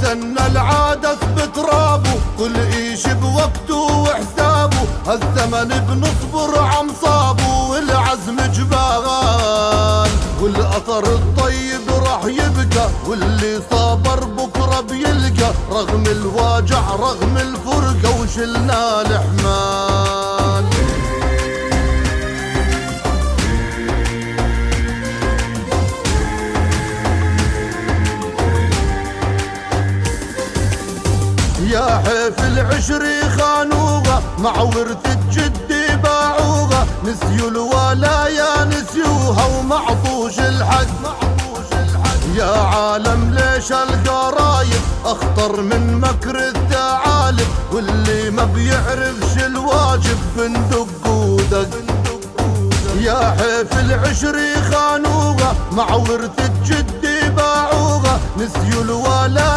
استنى العادة بترابه، كل إيش بوقته وحسابه، هالزمن بنصبر عم صابه، والعزم جبال، والأثر الطيب راح يبقى، واللي صابر بكرة بيلقى، رغم الواجع رغم الفرقة وشلنا الحمال. يا حيف العشري خانوغة، مع ورث الجد باعوغة، نسيوا الولايا نسيوها وما عطوش الحق. يا عالم ليش القرايب اخطر من مكر الثعالب، واللي ما بيعرفش الواجب بندق ودق. يا حيف العشري خانوغة، مع ورث الجد باعوغة، نسيوا الولايا